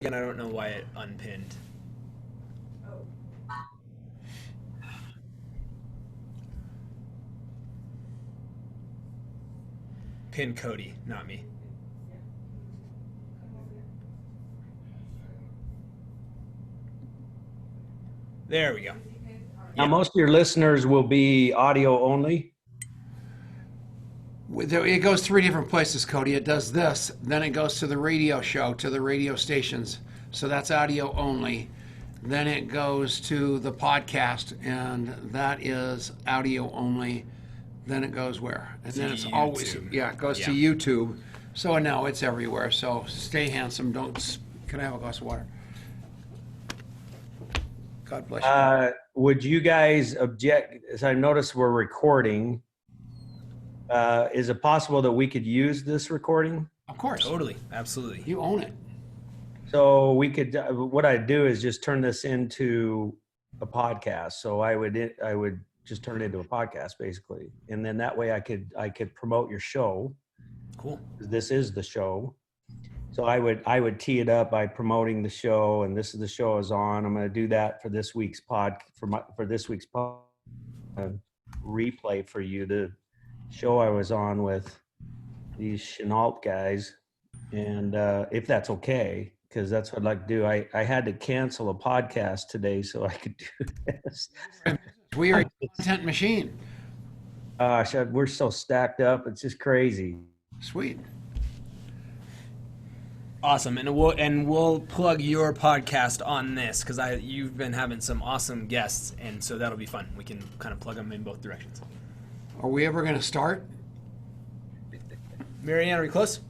Again, I don't know why it unpinned. Pin Kody, not me. There we go. Now, Yeah. most of your listeners will be audio only. It goes three different places, Kody. It does this, then it goes to the radio show, to the radio stations. So that's audio only. Then it goes to the podcast, and that is audio only. Then it goes where? And then it's always, YouTube. yeah, it goes to Yeah. YouTube. So no, it's everywhere. So stay handsome. Can I have a glass of water? God bless you. Would you guys object? As I noticed, we're recording. Is it possible that we could use this recording? Of course. Totally. Absolutely. You own it. So we could. What I'd do is just turn this into a podcast. So I would just turn it into a podcast, basically, and then that way I could promote your show. Cool. This is the show. So I would tee it up by promoting the show, and this is the show I was on. I'm going to do that for this week's replay for you. The show I was on with these Chenault guys, and if that's okay, because that's what I'd like to do. I had to cancel a podcast today so I could do this. We are a content machine. Gosh, we're so stacked up. It's just crazy. Sweet. Awesome. And we'll plug your podcast on this because you've been having some awesome guests, and so that'll be fun. We can kind of plug them in both directions. Are we ever going to start? Marianne, are we close?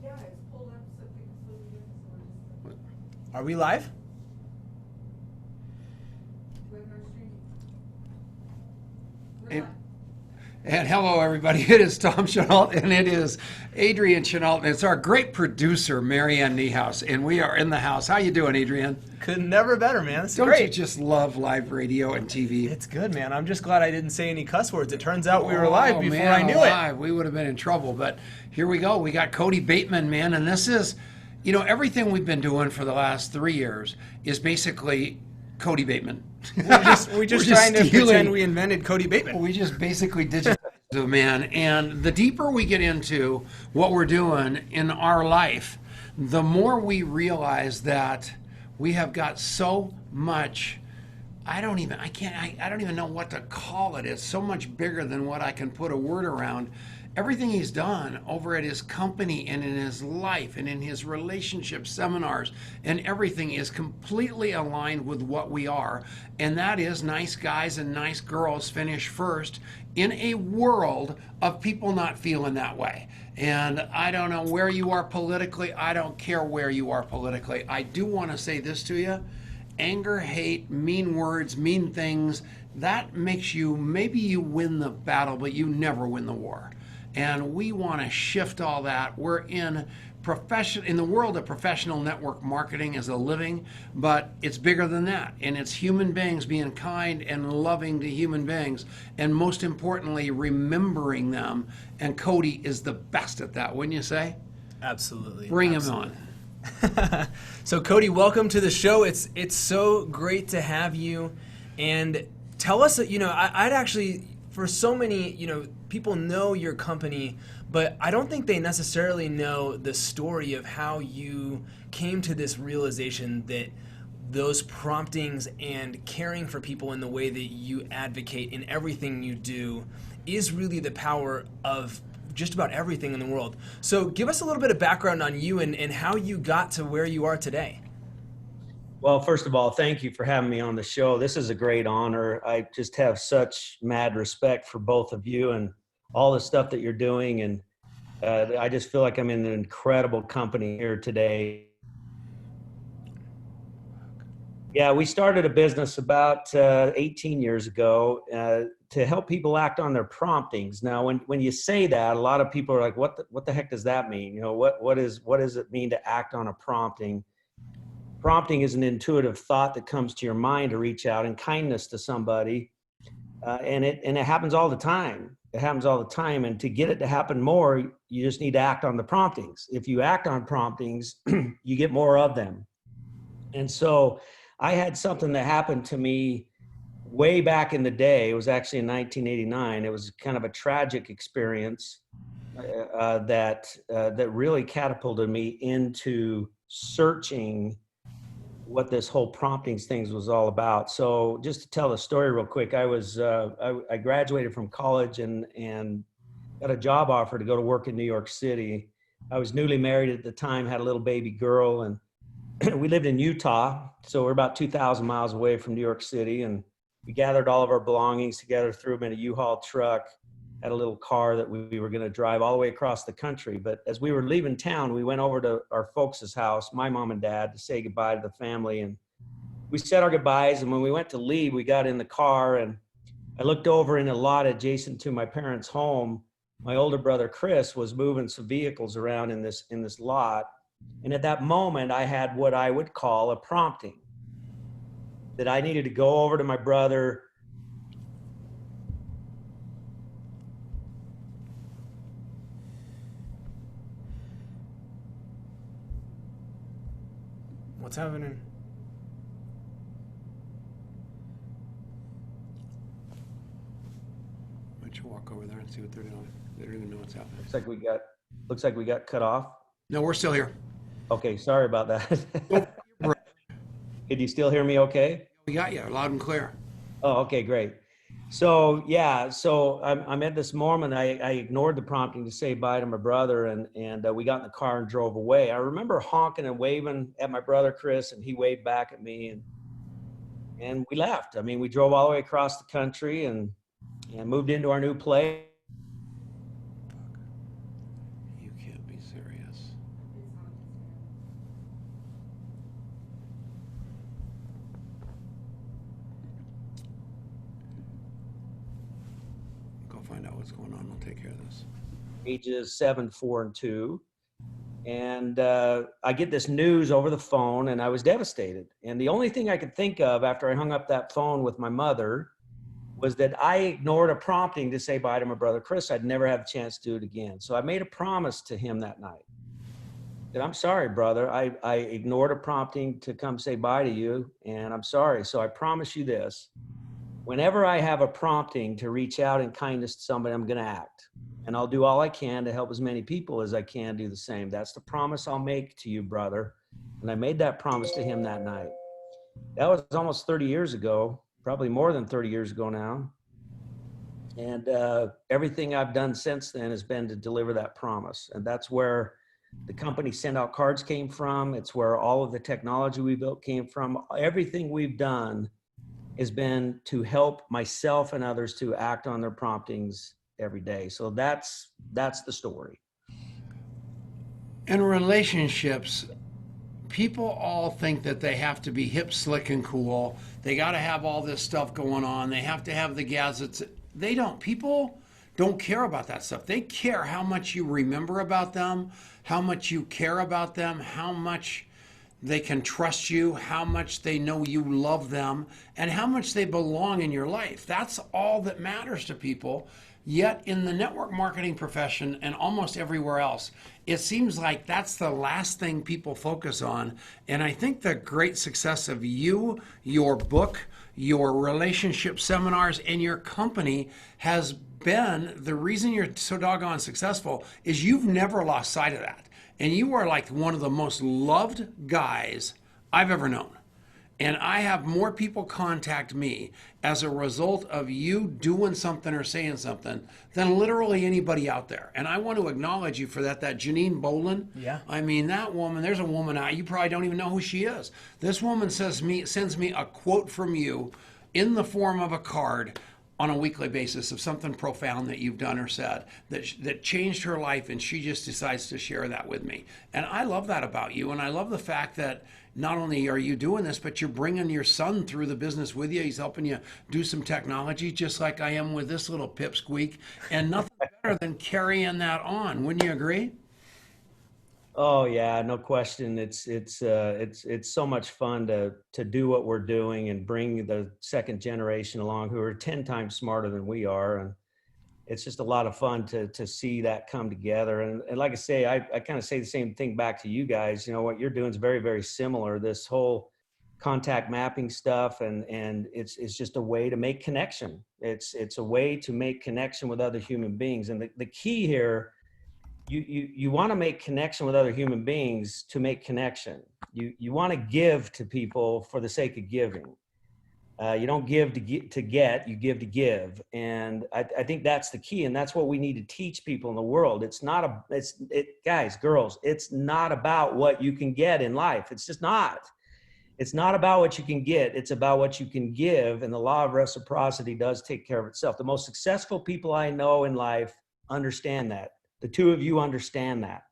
Yeah, it's pulled up so we can still do it, so we're just Are we live? webinar streaming. We're And, not. and hello, everybody. It is Tom Chenault, and it is Adrian Chenault, and it's our great producer, Marianne Niehaus, and we are in the house. How you doing, Adrian? Could never better, man. It's Don't great. you just love live radio and TV? It's good, man. I'm just glad I didn't say any cuss words. It turns out we were live before man, I knew alive. We would have been in trouble, but here we go. We got Kody Bateman, man, and this is, everything we've been doing for the last 3 years is basically Kody Bateman. it. We're just trying to stealing. pretend we invented Kody Bateman. We just basically digitized the man. And the deeper we get into what we're doing in our life, the more we realize that we have got so much. I don't even know what to call it. It's so much bigger than what I can put a word around. Everything he's done over at his company and in his life and in his relationship seminars and everything is completely aligned with what we are. And that is nice guys and nice girls finish first in a world of people not feeling that way. And I don't know where you are politically. I don't care where you are politically. I do want to say this to you. Anger, hate, mean words, mean things, that makes you, maybe you win the battle, but you never win the war. And we want to shift all that. We're in the world of professional network marketing as a living, but it's bigger than that. And it's human beings being kind and loving to human beings. And most importantly, remembering them. And Kody is the best at that, wouldn't you say? Absolutely. Bring Absolutely. him on. So Kody, welcome to the show. It's so great to have you, and tell us. I'd actually, for so many, people know your company, but I don't think they necessarily know the story of how you came to this realization that those promptings and caring for people in the way that you advocate in everything you do is really the power of just about everything in the world. So give us a little bit of background on you and how you got to where you are today. Well, first of all, thank you for having me on the show. This is a great honor. I just have such mad respect for both of you and all the stuff that you're doing. And I just feel like I'm in an incredible company here today. Yeah, we started a business about 18 years ago to help people act on their promptings. Now, when you say that, a lot of people are like, what the heck does that mean? What does it mean to act on a prompting? Prompting is an intuitive thought that comes to your mind to reach out in kindness to somebody, and it happens all the time. It happens all the time. And to get it to happen more, you just need to act on the promptings. If you act on promptings, you get more of them. And so I had something that happened to me way back in the day. It was actually in 1989. It was kind of a tragic experience that really catapulted me into searching what this whole promptings things was all about. So just to tell the story real quick, I graduated from college and got a job offer to go to work in New York City. I was newly married at the time, had a little baby girl, and we lived in Utah. So we're about 2,000 miles away from New York City. And we gathered all of our belongings together, threw them in a U-Haul truck, had a little car that we were going to drive all the way across the country. But as we were leaving town, we went over to our folks' house, my mom and dad, to say goodbye to the family. And we said our goodbyes. And when we went to leave, we got in the car, and I looked over in a lot adjacent to my parents' home. My older brother, Chris, was moving some vehicles around in this lot. And at that moment, I had what I would call a prompting, that I needed to go over to my brother. What's happening? Why don't you walk over there and see what they're doing? They don't even know what's happening. Looks like we got cut off. No, we're still here. Okay, sorry about that. Can you still hear me okay? We got you loud and clear. Oh, okay, great. So yeah, so I'm at this moment, I ignored the prompting to say bye to my brother, and we got in the car and drove away. I remember honking and waving at my brother Chris, and he waved back at me, and we left. I mean, we drove all the way across the country and moved into our new place. You can't be serious. Go find out what's going on. We'll take care of this. Ages 7, 4, and 2. And I get this news over the phone, and I was devastated. And the only thing I could think of after I hung up that phone with my mother was that I ignored a prompting to say bye to my brother Chris. I'd never have a chance to do it again. So I made a promise to him that night that I'm sorry, brother. I ignored a prompting to come say bye to you, and I'm sorry. So I promise you this. Whenever I have a prompting to reach out in kindness to somebody, I'm going to act. And I'll do all I can to help as many people as I can do the same. That's the promise I'll make to you, brother. And I made that promise to him that night. That was almost 30 years ago, probably more than 30 years ago now. And everything I've done since then has been to deliver that promise. And that's where the company Send Out Cards came from. It's where all of the technology we built came from. Everything we've done has been to help myself and others to act on their promptings every day. So that's the story. In relationships, people all think that they have to be hip, slick, and cool. They got to have all this stuff going on. They have to have the gadgets. They don't. People don't care about that stuff. They care how much you remember about them, how much you care about them, how much they can trust you, how much they know you love them, and how much they belong in your life. That's all that matters to people. Yet in the network marketing profession and almost everywhere else, it seems like that's the last thing people focus on. And I think the great success of you, your book, your relationship seminars, and your company has been the reason you're so doggone successful is you've never lost sight of that. And you are like one of the most loved guys I've ever known. And I have more people contact me as a result of you doing something or saying something than literally anybody out there. And I want to acknowledge you for that. That Janine Bolin. Yeah. I mean, that woman, there's a woman out, you probably don't even know who she is. This woman sends me a quote from you in the form of a card on a weekly basis of something profound that you've done or said that changed her life, and she just decides to share that with me. And I love that about you, and I love the fact that not only are you doing this, but you're bringing your son through the business with you. He's helping you do some technology, just like I am with this little pipsqueak, and nothing better than carrying that on. Wouldn't you agree? Oh yeah, no question. It's so much fun to do what we're doing and bring the second generation along who are 10 times smarter than we are. And it's just a lot of fun to see that come together. And like I say, I kind of say the same thing back to you guys. You know, what you're doing is very, very similar. This whole contact mapping stuff, and it's just a way to make connection. It's a way to make connection with other human beings. And the key here, you want to make connection with other human beings to make connection. You want to give to people for the sake of giving. You don't give to get, you give to give. And I think that's the key. And that's what we need to teach people in the world. Guys, girls, it's not about what you can get in life. It's just not. It's not about what you can get. It's about what you can give. And the law of reciprocity does take care of itself. The most successful people I know in life understand that. The two of you understand that.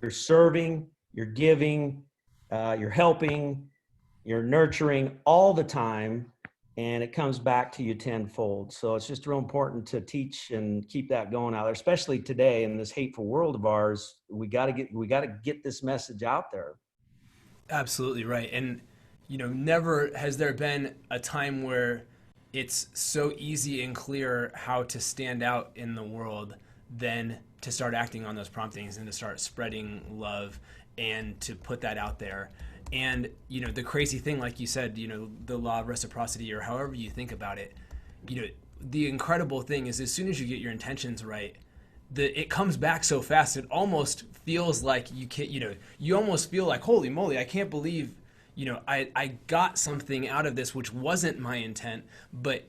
You're serving, you're giving, you're helping, you're nurturing all the time, and it comes back to you tenfold. So it's just real important to teach and keep that going out there, especially today in this hateful world of ours. We got to get this message out there. Absolutely right. And, you know, never has there been a time where it's so easy and clear how to stand out in the world than to start acting on those promptings and to start spreading love and to put that out there. And, you know, the crazy thing, like you said, you know, the law of reciprocity, or however you think about it, you know, the incredible thing is as soon as you get your intentions right, it comes back so fast. It almost feels like you almost feel like, holy moly, I can't believe, you know, I got something out of this, which wasn't my intent, but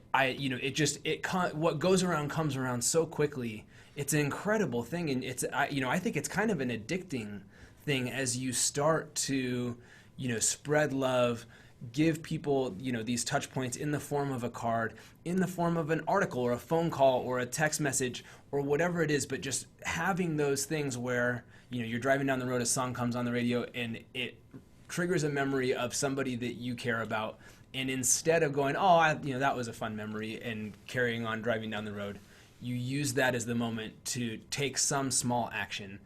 what goes around comes around so quickly. It's an incredible thing. And I think it's kind of an addicting thing as you start to, you know, spread love, give people, you know, these touch points in the form of a card, in the form of an article or a phone call or a text message or whatever it is, but just having those things where, you know, you're driving down the road, a song comes on the radio and it triggers a memory of somebody that you care about. And instead of going, that was a fun memory and carrying on driving down the road, you use that as the moment to take some small action.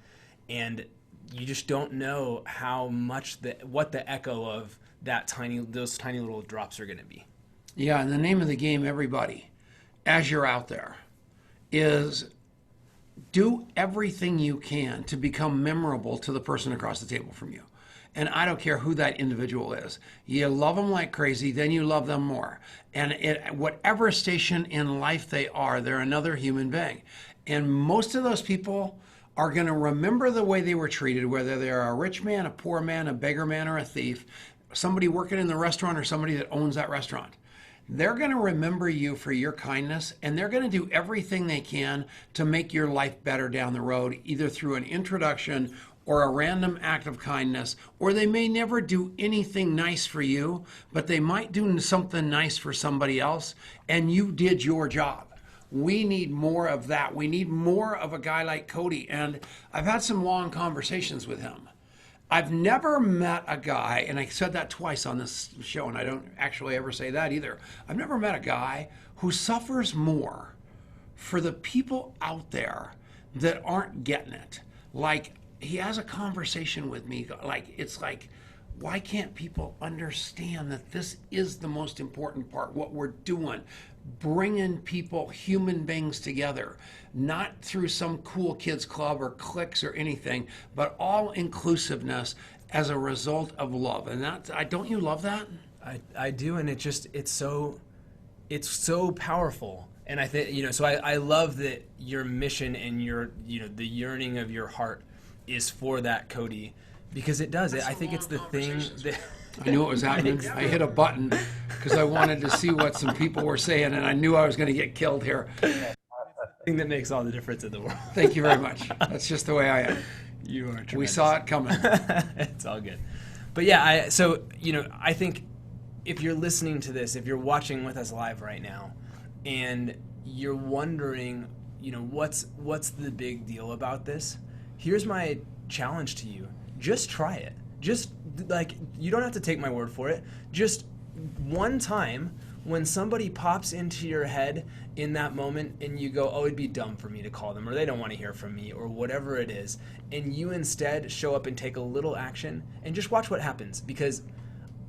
And you just don't know how much what the echo of those tiny little drops are going to be. Yeah, and the name of the game, everybody, as you're out there, is do everything you can to become memorable to the person across the table from you. And I don't care who that individual is. You love them like crazy, then you love them more. And at whatever station in life they are, they're another human being. And most of those people are going to remember the way they were treated, whether they're a rich man, a poor man, a beggar man, or a thief, somebody working in the restaurant or somebody that owns that restaurant. They're going to remember you for your kindness, and they're going to do everything they can to make your life better down the road, either through an introduction or a random act of kindness, or they may never do anything nice for you, but they might do something nice for somebody else, and you did your job. We need more of that. We need more of a guy like Kody. And I've had some long conversations with him. I've never met a guy, and I said that twice on this show, and I don't actually ever say that either. I've never met a guy who suffers more for the people out there that aren't getting it. Like, he has a conversation with me, it's like, why can't people understand that this is the most important part, what we're doing? Bringing people, human beings together, not through some cool kids club or cliques or anything, but all inclusiveness as a result of love. And don't you love that? I do, and it's so powerful. And I think, you know, so I love that your mission and your, you know, the yearning of your heart is for that, Kody, because it does. I think it's the thing that I knew it was happening. I hit a button because I wanted to see what some people were saying, and I knew I was going to get killed here. thing that makes all the difference in the world. Thank you very much. That's just the way I am. You are tremendous. We saw it coming. It's all good. But yeah, I think if you're listening to this, if you're watching with us live right now, and you're wondering, you know, what's the big deal about this? Here's my challenge to you. Just try it. Just, like, you don't have to take my word for it. Just one time when somebody pops into your head in that moment and you go, oh, it'd be dumb for me to call them, or they don't want to hear from me, or whatever it is, and you instead show up and take a little action and just watch what happens. Because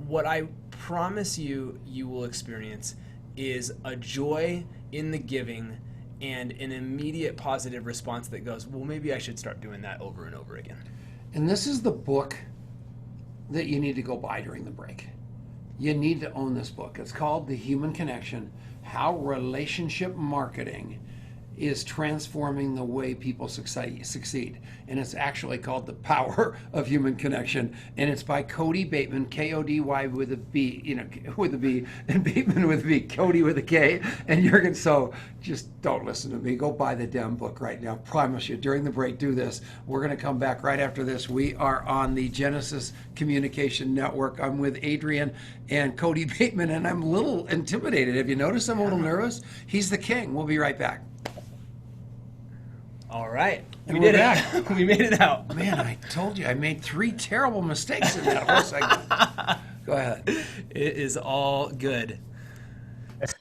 what I promise you will experience is a joy in the giving and an immediate positive response that goes, well, maybe I should start doing that over and over again. And this is the book that you need to go buy during the break. You need to own this book. It's called The Human Connection: How Relationship Marketing is Transforming the Way People Succeed. And it's actually called The Power of Human Connection. And it's by Kody Bateman, K-O-D-Y with a B, with a B, and Bateman with a B, Kody with a K. And Jürgen, so just don't listen to me. Go buy the damn book right now. Promise you, during the break, do this. We're going to come back right after this. We are on the Genesis Communication Network. I'm with Adrian and Kody Bateman, and I'm a little intimidated. Have you noticed I'm a little nervous? He's the king. We'll be right back. All right. And We we're did back. it. We made it out. Man, I told you I made 3 terrible mistakes in that whole segment. Go ahead. It is all good. Let's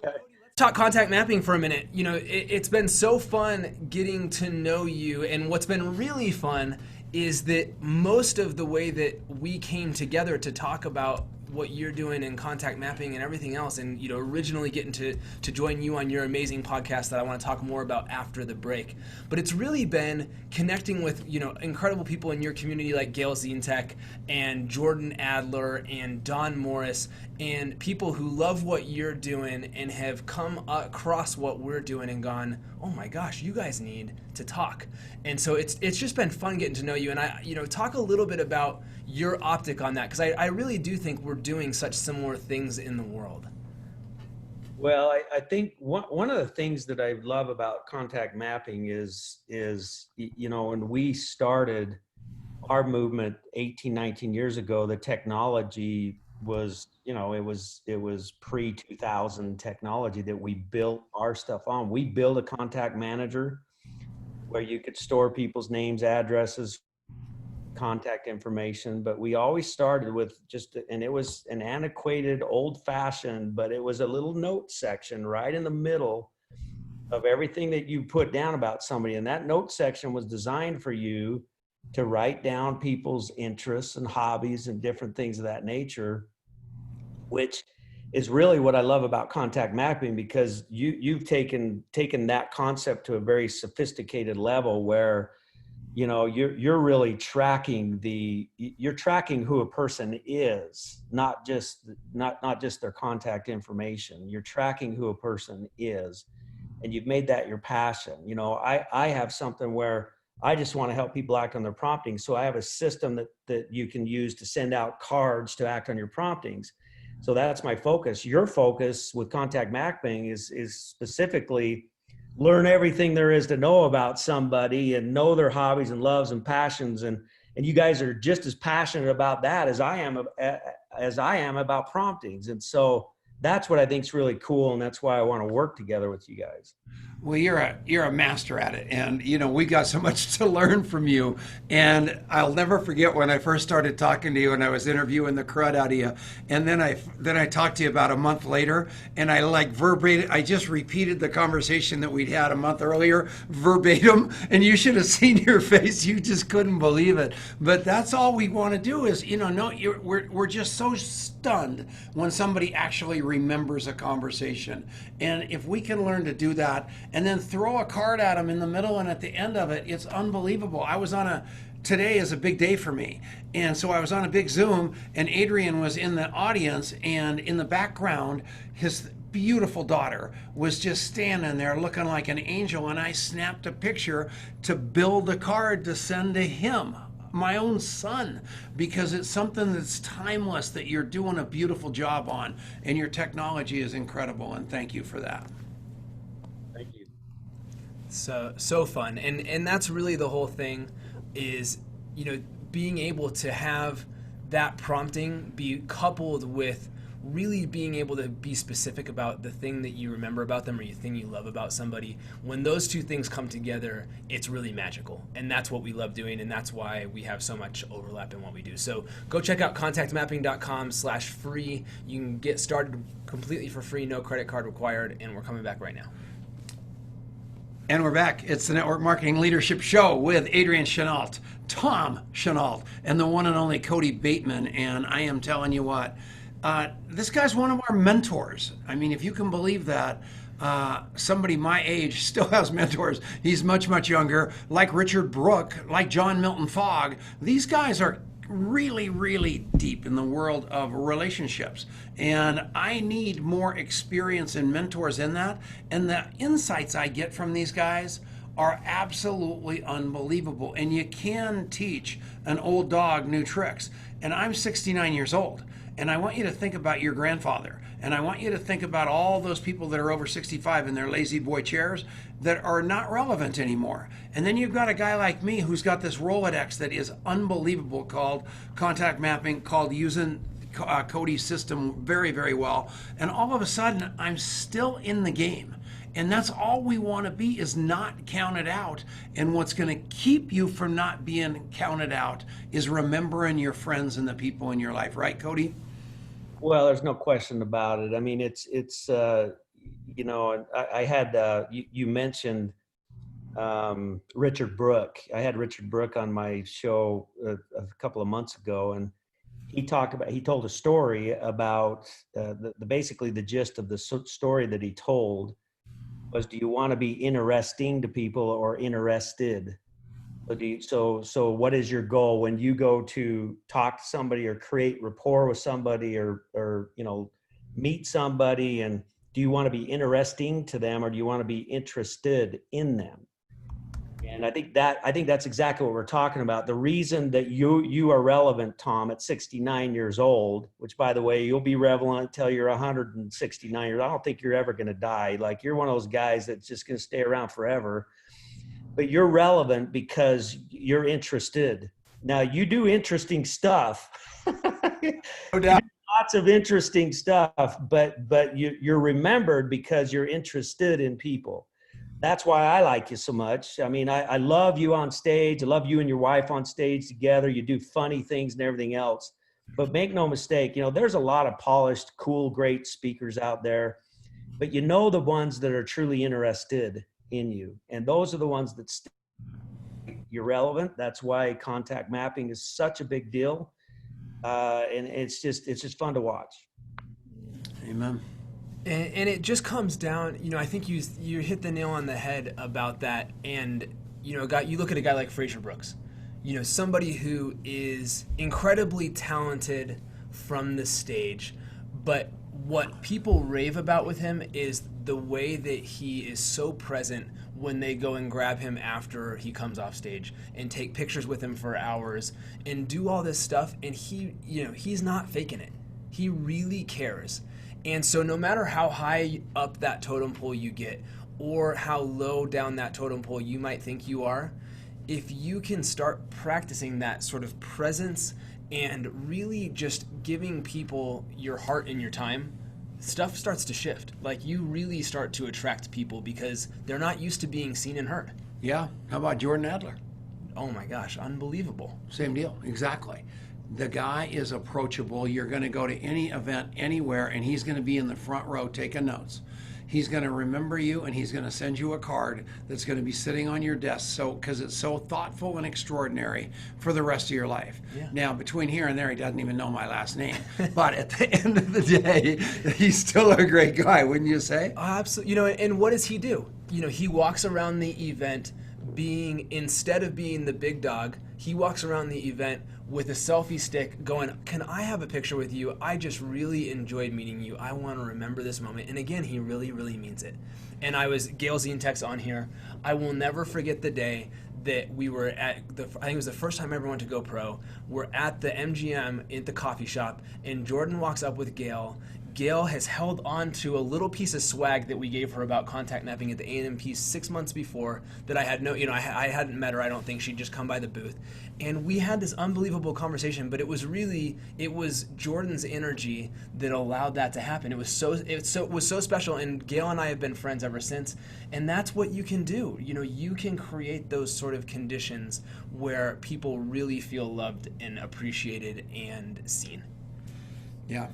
talk contact mapping for a minute. It's been so fun getting to know you, and what's been really fun is that most of the way that we came together to talk about what you're doing in contact mapping and everything else, and originally getting to join you on your amazing podcast that I want to talk more about after the break. But it's really been connecting with incredible people in your community like Gail Zientek and Jordan Adler and Don Morris, and people who love what you're doing and have come across what we're doing and gone, oh my gosh, you guys need to talk. And so it's just been fun getting to know you, and I talk a little bit about your optic on that, because I really do think we're doing such similar things in the world. Well, I think one of the things that I love about contact mapping is when we started our movement 18, 19 years ago, the technology was, it was pre-2000 technology that we built our stuff on. We built a contact manager where you could store people's names, addresses, contact information, but we always started with and it was an antiquated, old-fashioned, but it was a little note section right in the middle of everything that you put down about somebody. And that note section was designed for you to write down people's interests and hobbies and different things of that nature, which is really what I love about contact mapping, because you've taken that concept to a very sophisticated level where you're really tracking you're tracking who a person is, not just their contact information. You're tracking who a person is, and you've made that your passion. I have something where I just want to help people act on their promptings. So I have a system that you can use to send out cards to act on your promptings. So that's my focus. Your focus with contact mapping is specifically learn everything there is to know about somebody and know their hobbies and loves and passions. And you guys are just as passionate about that as I am about promptings. And so that's what I think is really cool. And that's why I want to work together with you guys. Well, you're a master at it, and we got so much to learn from you. And I'll never forget when I first started talking to you, and I was interviewing the crud out of you. And then I talked to you about a month later, and I just repeated the conversation that we'd had a month earlier verbatim. And you should have seen your face; you just couldn't believe it. But that's all we want to do is, we're just so stunned when somebody actually remembers a conversation. And if we can learn to do that, and then throw a card at them in the middle and at the end of it, it's unbelievable. Today is a big day for me. And so I was on a big Zoom, and Adrian was in the audience, and in the background, his beautiful daughter was just standing there looking like an angel, and I snapped a picture to build a card to send to him, my own son, because it's something that's timeless that you're doing a beautiful job on, and your technology is incredible, and thank you for that. Thank you. So fun. And that's really the whole thing is, being able to have that prompting be coupled with really being able to be specific about the thing that you remember about them or the thing you love about somebody. When those two things come together, it's really magical. And that's what we love doing, and that's why we have so much overlap in what we do. So go check out contactmapping.com/free. You can get started completely for free, no credit card required, and we're coming back right now. And we're back. It's the Network Marketing Leadership Show with Adrian Chenault, Tom Chenault, and the one and only Kody Bateman. And I am telling you what, this guy's one of our mentors. I mean, if you can believe that, somebody my age still has mentors. He's much, much younger, like Richard Brooke, like John Milton Fogg. These guys are really, really deep in the world of relationships. And I need more experience and mentors in that. And the insights I get from these guys are absolutely unbelievable. And you can teach an old dog new tricks. And I'm 69 years old. And I want you to think about your grandfather. And I want you to think about all those people that are over 65 in their lazy boy chairs that are not relevant anymore. And then you've got a guy like me who's got this Rolodex that is unbelievable, called contact mapping, called using Kody's system very, very well. And all of a sudden, I'm still in the game. And that's all we want to be, is not counted out. And what's going to keep you from not being counted out is remembering your friends and the people in your life. Right, Kody? Well, there's no question about it. I mean, it's you know, I had, you mentioned Richard Brooke. I had Richard Brooke on my show a couple of months ago, and he told a story about basically the gist of the story that he told was, do you want to be interesting to people or interested? So what is your goal when you go to talk to somebody or create rapport with somebody or you know, meet somebody? And do you want to be interesting to them, or do you want to be interested in them? And I think that's exactly what we're talking about. The reason that you are relevant, Tom, at 69 years old, which, by the way, you'll be relevant until you're 169 years old. I don't think you're ever going to die. Like, you're one of those guys that's just going to stay around forever. But you're relevant because you're interested. Now, you do interesting stuff. No doubt. Lots of interesting stuff, but you're remembered because you're interested in people. That's why I like you so much. I mean, I love you on stage. I love you and your wife on stage together. You do funny things and everything else. But make no mistake, you know, there's a lot of polished, cool, great speakers out there. But you know the ones that are truly interested in you. And those are the ones that you're relevant. That's why contact mapping is such a big deal. And it's just fun to watch. Amen. And it just comes down, you know, I think you hit the nail on the head about that. And, you know, you look at a guy like Fraser Brooks, you know, somebody who is incredibly talented from the stage, but what people rave about with him is the way that he is so present when they go and grab him after he comes off stage and take pictures with him for hours and do all this stuff. And he, you know, he's not faking it. He really cares. And so no matter how high up that totem pole you get or how low down that totem pole you might think you are, if you can start practicing that sort of presence and really just giving people your heart and your time, stuff starts to shift. Like, you really start to attract people because they're not used to being seen and heard. Yeah. How about Jordan Adler? Oh my gosh, unbelievable. Same deal. Exactly. The guy is approachable. You're going to go to any event anywhere, and he's going to be in the front row taking notes. He's going to remember you, and he's going to send you a card that's going to be sitting on your desk, so because it's so thoughtful and extraordinary for the rest of your life. Yeah. Now, between here and there, he doesn't even know my last name. But at the end of the day, he's still a great guy, wouldn't you say? Absolutely. You know, and what does he do? You know, he walks around the event instead of being the big dog, he walks around the event with a selfie stick going, can I have a picture with you? I just really enjoyed meeting you. I want to remember this moment. And again, he really, really means it. And Gail Zientek's on here. I will never forget the day that we were at I think it was the first time I ever went to GoPro. We're at the MGM at the coffee shop, and Jordan walks up with Gail. Gail has held on to a little piece of swag that we gave her about contact mapping at the A&M 6 months before that I had I hadn't met her. I don't think she'd just come by the booth. And we had this unbelievable conversation, but it was Jordan's energy that allowed that to happen. It was so special, and Gail and I have been friends ever since. And that's what you can do. You know, you can create those sort of conditions where people really feel loved and appreciated and seen. Yeah.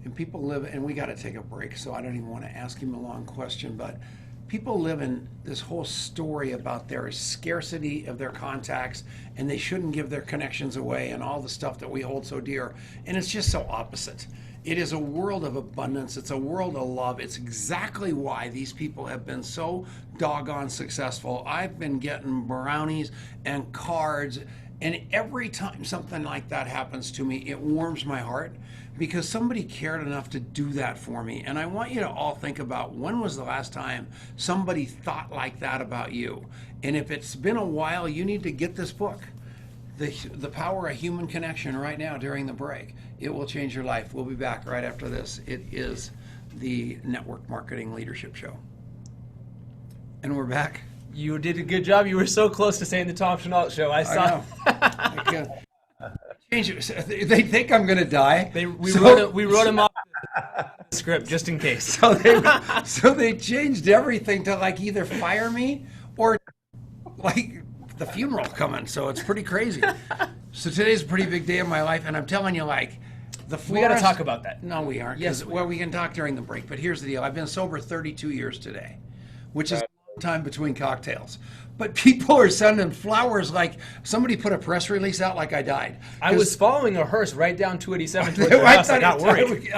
And people live, and we got to take a break, so I don't even want to ask him a long question, but people live in this whole story about their scarcity of their contacts, and they shouldn't give their connections away and all the stuff that we hold so dear. And it's just so opposite. It is a world of abundance. It's a world of love. It's exactly why these people have been so doggone successful. I've been getting brownies and cards, and every time something like that happens to me, it warms my heart because somebody cared enough to do that for me. And I want you to all think about, when was the last time somebody thought like that about you? And if it's been a while, you need to get this book, The Power of Human Connection, right now during the break. It will change your life. We'll be back right after this. It is the Network Marketing Leadership Show. And we're back. You did a good job. You were so close to saying the Tom Chenault Show. I saw. I can't change it. They think I'm going to die. We wrote him off the script just in case. So they changed everything to like either fire me or like the funeral coming. So it's pretty crazy. So today's a pretty big day of my life, and I'm telling you, like, the florist, we got to talk about that. No, we aren't. Yes, well, we can talk during the break. But here's the deal: I've been sober 32 years today, which is time between cocktails. But people are sending flowers like somebody put a press release out like I died. I was following a hearse right down 287 towards your house. I got worried.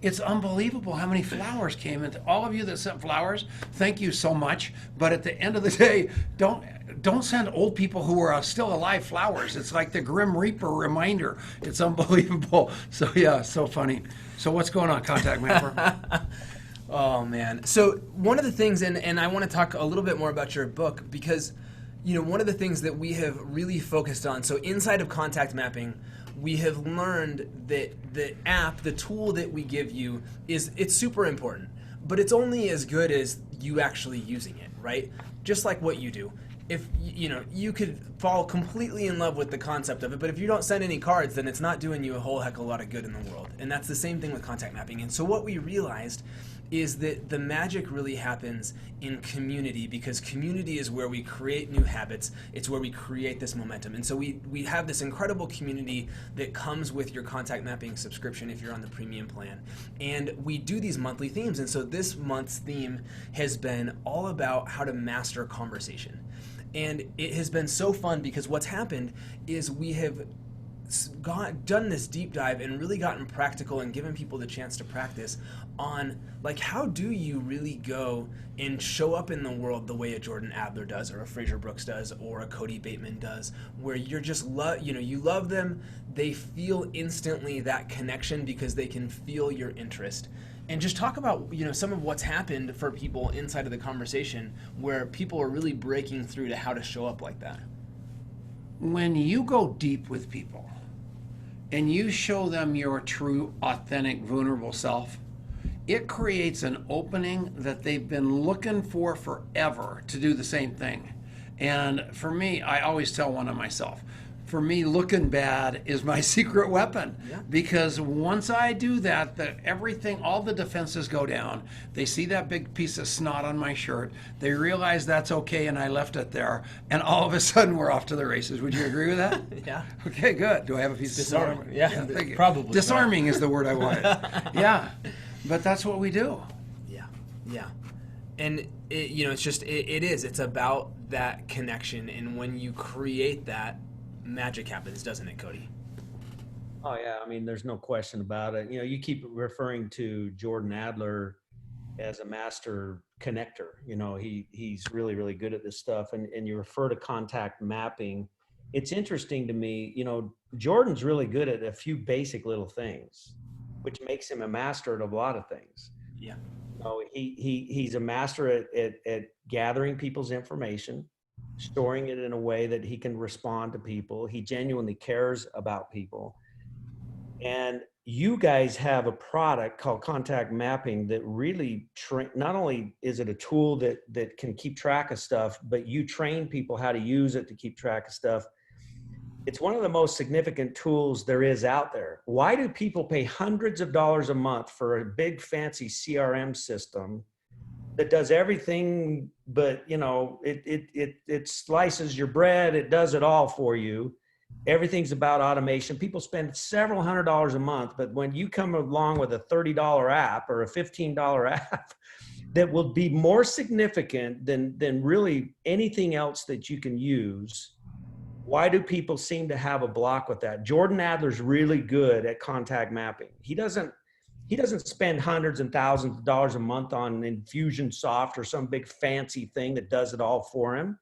It's unbelievable how many flowers came in. All of you that sent flowers, thank you so much. But at the end of the day, don't send old people who are still alive flowers. It's like the Grim Reaper reminder. It's unbelievable. So yeah, so funny. So what's going on, Contact Mapper? Oh man. So one of the things, and I want to talk a little bit more about your book, because one of the things that we have really focused on, so inside of contact mapping, we have learned that the app, the tool that we give you, it's super important, but it's only as good as you actually using it, right? Just like what you do. If you could fall completely in love with the concept of it, but if you don't send any cards, then it's not doing you a whole heck of a lot of good in the world. And that's the same thing with contact mapping. And so what we realized is that the magic really happens in community, because community is where we create new habits. It's where we create this momentum. And so we have this incredible community that comes with your contact mapping subscription if you're on the premium plan. And we do these monthly themes. And so this month's theme has been all about how to master conversation. And it has been so fun because what's happened is we have done this deep dive and really gotten practical and given people the chance to practice on, like, how do you really go and show up in the world the way a Jordan Adler does, or a Fraser Brooks does, or a Kody Bateman does, where you're just you love them, they feel instantly that connection because they can feel your interest. And just talk about some of what's happened for people inside of the conversation where people are really breaking through to how to show up like that. When you go deep with people and you show them your true, authentic, vulnerable self, it creates an opening that they've been looking for forever to do the same thing. And for me, I always tell one of myself, for me, looking bad is my secret weapon. Yeah. Because once I do that, all the defenses go down. They see that big piece of snot on my shirt. They realize that's okay and I left it there. And all of a sudden we're off to the races. Would you agree with that? Yeah. Okay, good. Do I have a piece of snot? Yeah, thank you. Probably. Disarming is the word I wanted. Yeah. But that's what we do. Yeah. And it's about that connection. And when you create that, magic happens, doesn't it, Kody? Oh yeah, I mean, there's no question about it. You keep referring to Jordan Adler as a master connector. He's really, really good at this stuff. And you refer to contact mapping. It's interesting to me, Jordan's really good at a few basic little things, which makes him a master at a lot of things. Yeah. He's a master at gathering people's information, storing it in a way that he can respond to people. He genuinely cares about people. And you guys have a product called Contact Mapping that really not only is it a tool that can keep track of stuff, but you train people how to use it to keep track of stuff. It's one of the most significant tools there is out there. Why do people pay hundreds of dollars a month for a big fancy CRM system that does everything, but it slices your bread, it does it all for you? Everything's about automation. People spend several $100s a month, but when you come along with a $30 app or a $15 app, that will be more significant than really anything else that you can use. Why do people seem to have a block with that? Jordan Adler's really good at contact mapping. He doesn't spend hundreds and thousands of dollars a month on Infusionsoft or some big fancy thing that does it all for him.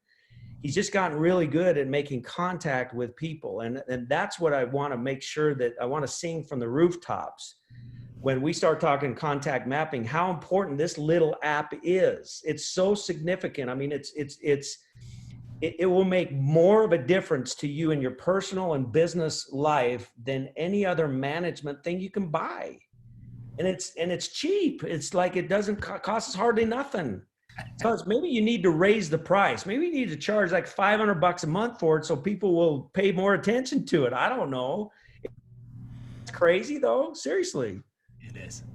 He's just gotten really good at making contact with people. And that's what I want to make sure that I want to sing from the rooftops. When we start talking contact mapping, how important this little app is. It's so significant. I mean, it will make more of a difference to you in your personal and business life than any other management thing you can buy. And it's cheap. It's like, it doesn't cost us hardly nothing. So maybe you need to raise the price. Maybe you need to charge like $500 a month for it so people will pay more attention to it. I don't know. It's crazy though. Seriously.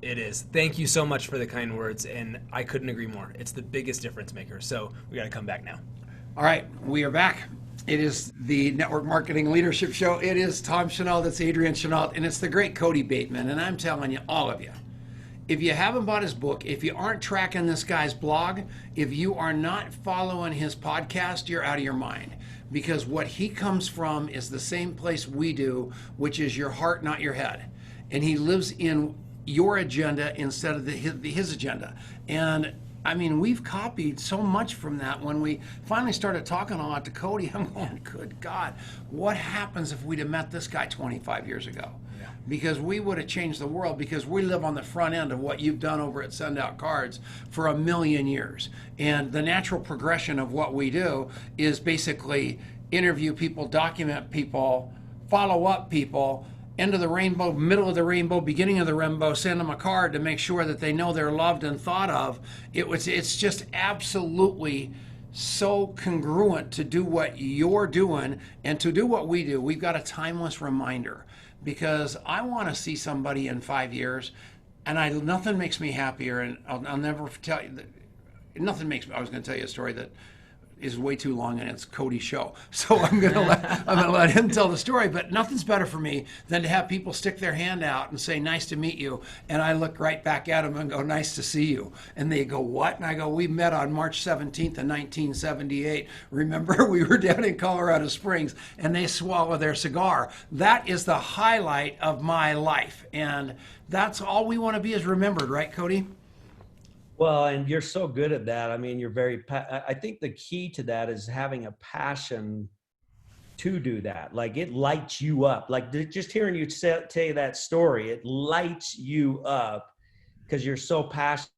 It is. Thank you so much for the kind words, and I couldn't agree more. It's the biggest difference maker. So we got to come back now. All right, we are back. It is the Network Marketing Leadership Show. It is Tom Chenault, that's Adrian Chenault, and it's the great Kody Bateman. And I'm telling you, all of you, if you haven't bought his book, if you aren't tracking this guy's blog, if you are not following his podcast, you're out of your mind. Because what he comes from is the same place we do, which is your heart, not your head. And he lives in your agenda instead of his agenda. And I mean, we've copied so much from that. When we finally started talking a lot to Kody, I'm going, good God, what happens if we'd have met this guy 25 years ago? Yeah. Because we would have changed the world, because we live on the front end of what you've done over at Send Out Cards for 1,000,000 years. And the natural progression of what we do is basically interview people, document people, follow up people, end of the rainbow, middle of the rainbow, beginning of the rainbow, send them a card to make sure that they know they're loved and thought of. It's just absolutely so congruent to do what you're doing and to do what we do. We've got a timeless reminder, because I want to see somebody in 5 years, and nothing makes me happier, and I'll never tell you that. Nothing makes me. I was going to tell you a story that is way too long, and it's Kody's show. So I'm gonna let him tell the story. But nothing's better for me than to have people stick their hand out and say, "Nice to meet you," and I look right back at them and go, "Nice to see you." And they go, "What?" And I go, "We met on March 17th of 1978. Remember, we were down in Colorado Springs," and they swallow their cigar. That is the highlight of my life, and that's all we want to be, is remembered, right, Kody? Well, and you're so good at that. I mean, I think the key to that is having a passion to do that. Like, it lights you up. Like, just hearing you tell you that story, it lights you up because you're so passionate.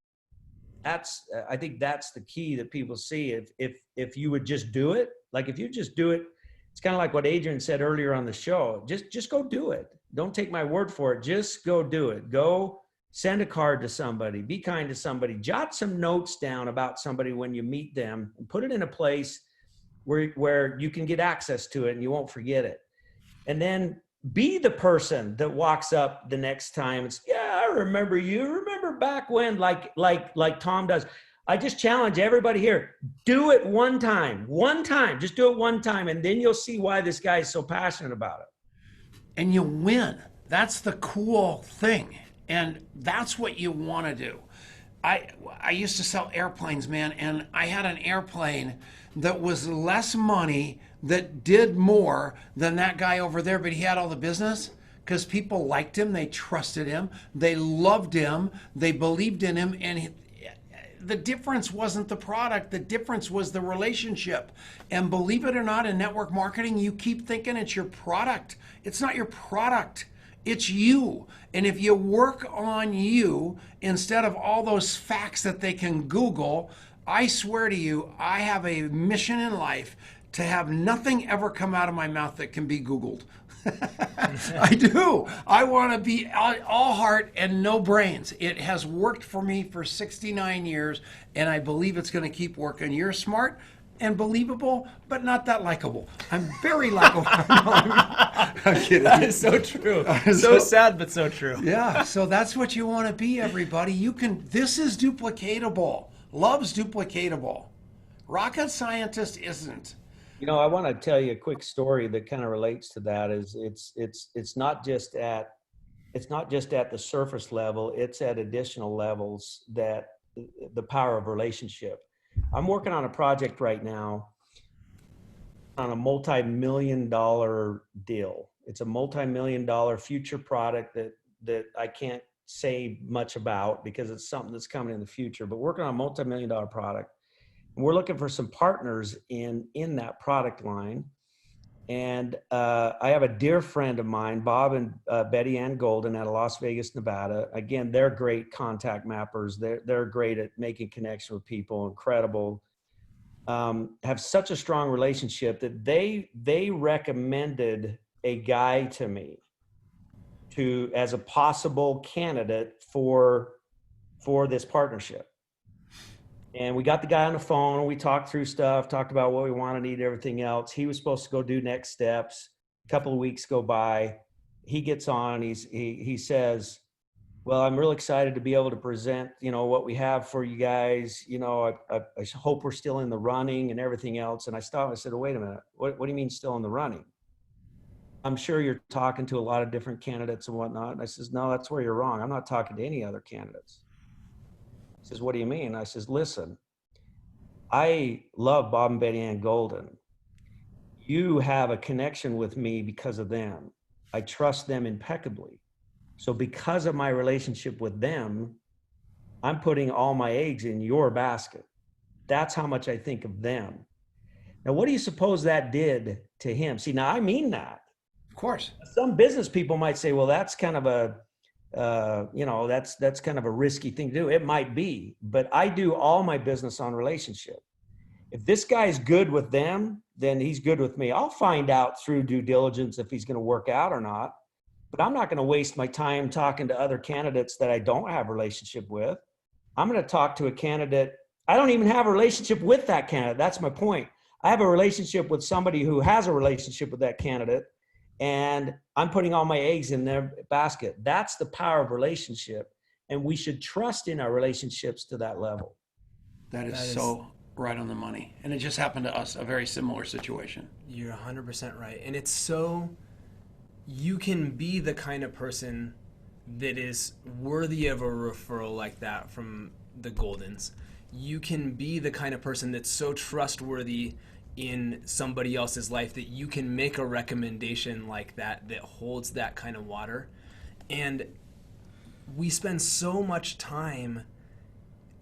I think that's the key that people see. If you would just do it, like if you just do it, it's kind of like what Adrian said earlier on the show. Just go do it. Don't take my word for it. Just go do it. Go send a card to somebody, be kind to somebody, jot some notes down about somebody when you meet them, and put it in a place where you can get access to it and you won't forget it. And then be the person that walks up the next time and says, "Yeah, I remember you. Remember back when," like Tom does. I just challenge everybody here, do it one time, just do it one time. And then you'll see why this guy is so passionate about it. And you win. That's the cool thing. And that's what you want to do. I used to sell airplanes, man, and I had an airplane that was less money, that did more than that guy over there, but he had all the business because people liked him, they trusted him, they loved him, they believed in him, and the difference wasn't the product, the difference was the relationship. And believe it or not, in network marketing, you keep thinking it's your product. It's not your product. It's you. And if you work on you instead of all those facts that they can Google, I swear to you, I have a mission in life to have nothing ever come out of my mouth that can be Googled. I do. I want to be all heart and no brains. It has worked for me for 69 years, and I believe it's going to keep working. You're smart and believable, but not that likable. I'm very likable. I'm kidding. That is so true. So sad, but so true. Yeah, so that's what you want to be, everybody. This is duplicatable. Love's duplicatable. Rocket scientist isn't. You know, I want to tell you a quick story that kind of relates to that. It's not just at the surface level, it's at additional levels that the power of relationship. I'm working on a project right now on a multi-million-dollar deal. It's a multi-million-dollar future product that I can't say much about because it's something that's coming in the future, but working on a multi-million-dollar product. And we're looking for some partners in that product line. And I have a dear friend of mine, Bob and Betty Ann Golden out of Las Vegas, Nevada. Again, they're great contact mappers. They're great at making connection with people, incredible. Have such a strong relationship that they recommended a guy to me as a possible candidate for this partnership. And we got the guy on the phone. We talked through stuff, talked about what we want to need, everything else. He was supposed to go do next steps. A couple of weeks go by. He gets on. He says, well, I'm real excited to be able to present, what we have for you guys. I hope we're still in the running and everything else. And I stopped. I said, oh, wait a minute. What do you mean still in the running? I'm sure you're talking to a lot of different candidates and whatnot. And I says, no, that's where you're wrong. I'm not talking to any other candidates. He says, what do you mean? I says, listen, I love Bob and Betty Ann Golden. You have a connection with me because of them. I trust them impeccably. So because of my relationship with them, I'm putting all my eggs in your basket. That's how much I think of them. Now, what do you suppose that did to him? See, now I mean that. Of course. Some business people might say, well, that's kind of that's kind of a risky thing to do. It might be, but I do all my business on relationship. If this guy's good with them, then he's good with me. I'll find out through due diligence if he's going to work out or not, but I'm not going to waste my time talking to other candidates that I don't have a relationship with. I'm going to talk to a candidate. I don't even have a relationship with that candidate. That's my point. I have a relationship with somebody who has a relationship with that candidate, and I'm putting all my eggs in their basket. That's the power of relationship. And we should trust in our relationships to that level. That is so right on the money. And it just happened to us, a very similar situation. You're 100% right. And it's so, you can be the kind of person that is worthy of a referral like that from the Goldens. You can be the kind of person that's so trustworthy in somebody else's life that you can make a recommendation like that holds that kind of water. And we spend so much time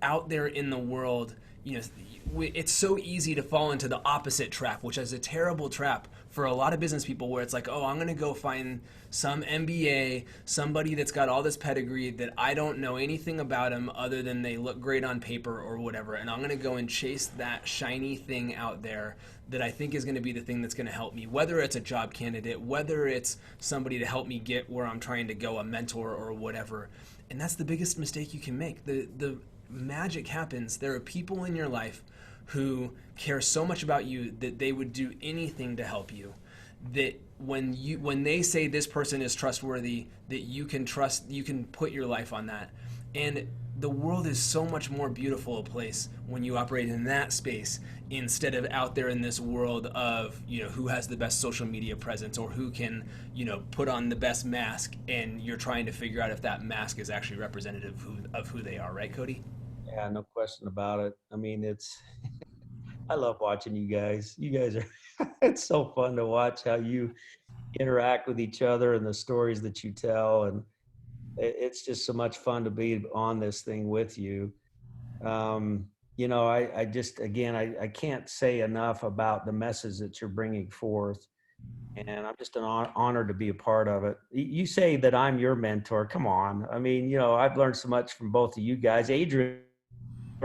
out there in the world. It's so easy to fall into the opposite trap, which is a terrible trap for a lot of business people, where it's like, oh, I'm going to go find some MBA, somebody that's got all this pedigree that I don't know anything about them other than they look great on paper or whatever. And I'm going to go and chase that shiny thing out there that I think is going to be the thing that's going to help me, whether it's a job candidate, whether it's somebody to help me get where I'm trying to go, a mentor or whatever. And that's the biggest mistake you can make. The magic happens. There are people in your life who care so much about you that they would do anything to help you, that when they say this person is trustworthy, that you can put your life on that. And the world is so much more beautiful a place when you operate in that space, instead of out there in this world of, who has the best social media presence, or who can, put on the best mask, and you're trying to figure out if that mask is actually representative of who they are, right, Kody? Yeah, no question about it. I mean, I love watching you guys. You guys are, it's so fun to watch how you interact with each other and the stories that you tell. And it's just so much fun to be on this thing with you. I just, again, I can't say enough about the message that you're bringing forth. And I'm just honored to be a part of it. You say that I'm your mentor. Come on. I mean, I've learned so much from both of you guys. Adrian,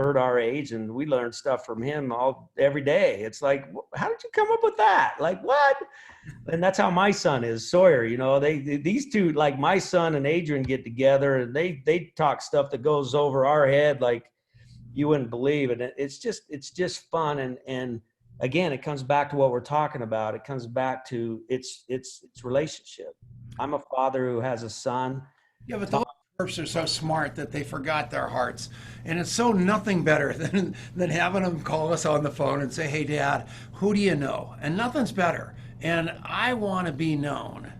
our age, and we learn stuff from him every day. It's like, how did you come up with that? Like, what? And that's how my son is, Sawyer. These two, like my son and Adrian, get together and they talk stuff that goes over our head like you wouldn't believe. And it's just fun. And again, it comes back to what we're talking about. It comes back to it's relationship. I'm a father who has a son. Yeah, but the are so smart that they forgot their hearts. And it's so nothing better than having them call us on the phone and say, hey, Dad, who do you know? And nothing's better. And I want to be known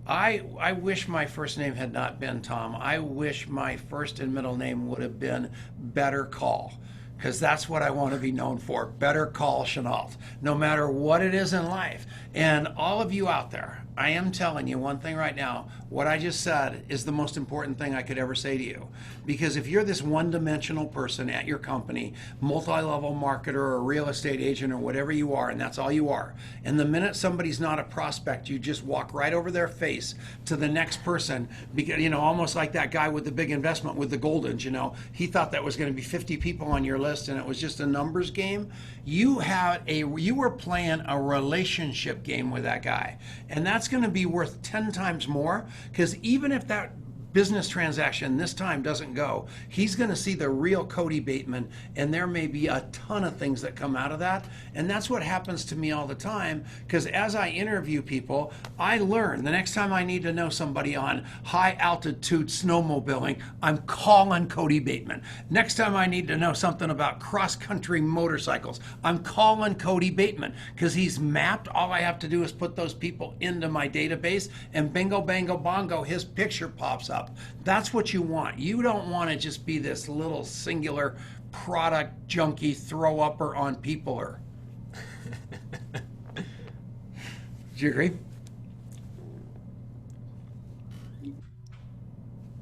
I wish my first name had not been Tom. I wish my first and middle name would have been Better Call, because that's what I want to be known for. Better Call Chenault, no matter what it is in life. And all of you out there, I am telling you one thing right now. What I just said is the most important thing I could ever say to you. Because if you're this one-dimensional person at your company, multi-level marketer or real estate agent or whatever you are, and that's all you are, and the minute somebody's not a prospect, you just walk right over their face to the next person, because, you know, almost like that guy with the big investment with the Goldens, you know, he thought that was going to be 50 people on your list and it was just a numbers game. You were playing a relationship game with that guy, and that's going to be worth 10 times more, because even if that business transaction this time doesn't go, he's going to see the real Kody Bateman, and there may be a ton of things that come out of that. And that's what happens to me all the time, because as I interview people, I learn the next time I need to know somebody on high altitude snowmobiling, I'm calling Kody Bateman. Next time I need to know something about cross country motorcycles, I'm calling Kody Bateman, because he's mapped. All I have to do is put those people into my database, and bingo bango bongo, his picture pops up. That's what you want. You don't want to just be this little singular product junkie throw upper on peopler. Do you agree?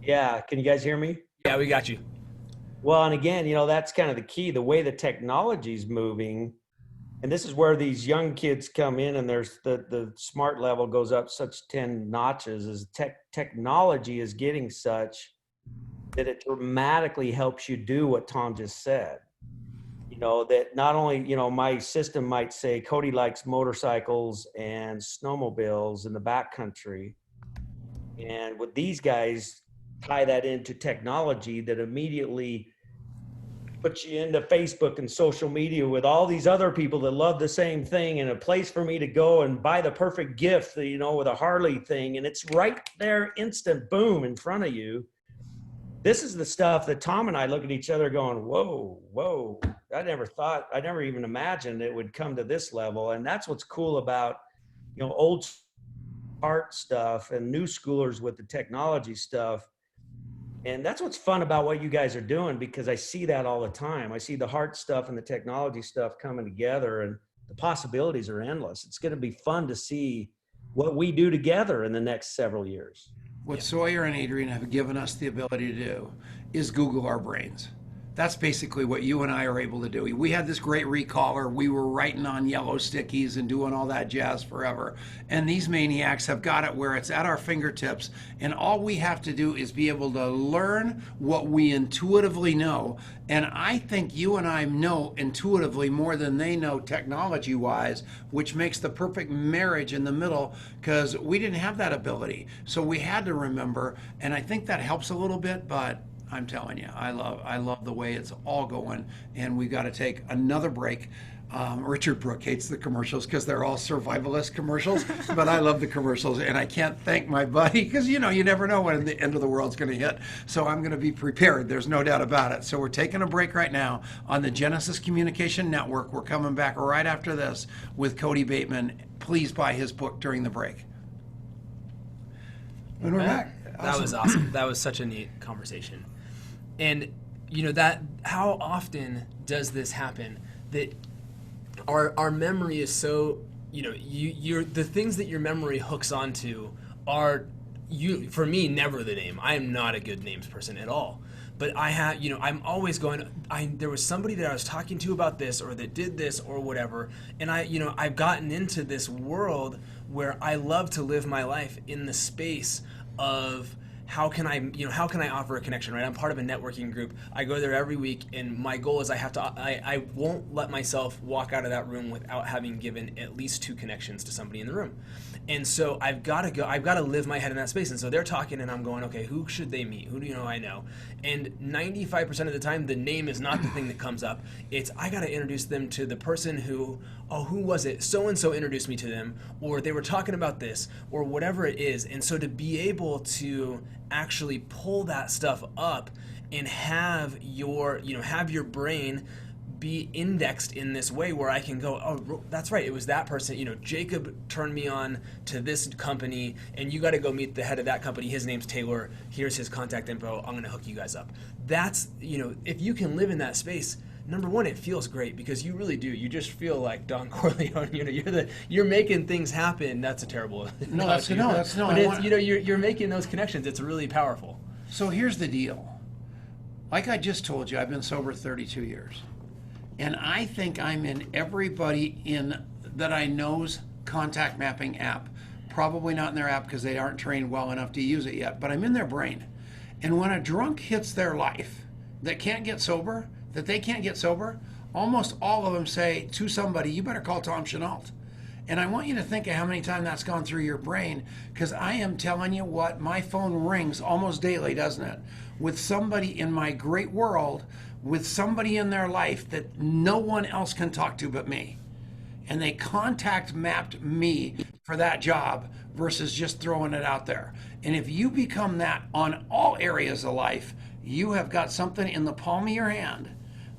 Yeah, can you guys hear me? Yeah, we got you. Well, and again, you know, that's kind of the key, the way the technology's moving. And this is where these young kids come in, and there's the smart level goes up such 10 notches, as technology is getting such that it dramatically helps you do what Tom just said. You know, that not only, you know, my system might say Kody likes motorcycles and snowmobiles in the backcountry. And with these guys, tie that into technology that immediately put you into Facebook and social media with all these other people that love the same thing, and a place for me to go and buy the perfect gift, you know, with a Harley thing. And it's right there, instant, boom, in front of you. This is the stuff that Tom and I look at each other going, whoa, I never even imagined it would come to this level. And that's what's cool about, you know, old art stuff and new schoolers with the technology stuff. And that's what's fun about what you guys are doing, because I see that all the time. I see the heart stuff and the technology stuff coming together, and the possibilities are endless. It's going to be fun to see what we do together in the next several years. What Sawyer and Adrian have given us the ability to do is Google our brains. That's basically what you and I are able to do. We had this great recaller. We were writing on yellow stickies and doing all that jazz forever. And these maniacs have got it where it's at our fingertips. And all we have to do is be able to learn what we intuitively know. And I think you and I know intuitively more than they know technology-wise, which makes the perfect marriage in the middle, because we didn't have that ability. So we had to remember, and I think that helps a little bit, but I'm telling you, I love the way it's all going, and we've got to take another break. Richard Brooke hates the commercials because they're all survivalist commercials, but I love the commercials, and I can't thank my buddy, because, you know, you never know when the end of the world's going to hit. So I'm going to be prepared. There's no doubt about it. So we're taking a break right now on the Genesis Communication Network. We're coming back right after this with Kody Bateman. Please buy his book during the break. And we're back. Awesome. That was awesome. That was such a neat conversation. And, you know, that how often does this happen, that our memory is so, you know, you're the things that your memory hooks onto are, you, for me, never the name. I am not a good names person at all. But I have, you know, I'm always going, there was somebody that I was talking to about this, or that did this, or whatever. And I've gotten into this world where I love to live my life in the space of, how can I offer a connection, right? I'm part of a networking group. I go there every week, and my goal is I won't let myself walk out of that room without having given at least 2 connections to somebody in the room. And so I've got to live my head in that space. And so they're talking, and I'm going, okay, who should they meet? Who do you know I know? And 95% of the time, the name is not the thing that comes up. It's, I got to introduce them to the person who was it? So-and-so introduced me to them, or they were talking about this, or whatever it is. And so to be able to actually pull that stuff up and have your brain be indexed in this way where I can go, oh, that's right, it was that person, you know, Jacob turned me on to this company, and you got to go meet the head of that company. His name's Taylor. Here's his contact info. I'm going to hook you guys up. That's, you know, if you can live in that space, number one, it feels great because you really do. You just feel like Don Corleone. You know, you're making things happen. That's a terrible. No, that's no. But it's, you know, you're making those connections. It's really powerful. So here's the deal. Like I just told you, I've been sober 32 years. And I think I'm in everybody in that I know's contact mapping app. Probably not in their app because they aren't trained well enough to use it yet, but I'm in their brain. And when a drunk hits their life that can't get sober, that they can't get sober, almost all of them say to somebody, you better call Tom Chenault. And I want you to think of how many times that's gone through your brain, because I am telling you what, my phone rings almost daily, doesn't it? With somebody in my great world, with somebody in their life that no one else can talk to but me. And they contact mapped me for that job versus just throwing it out there. And if you become that on all areas of life, you have got something in the palm of your hand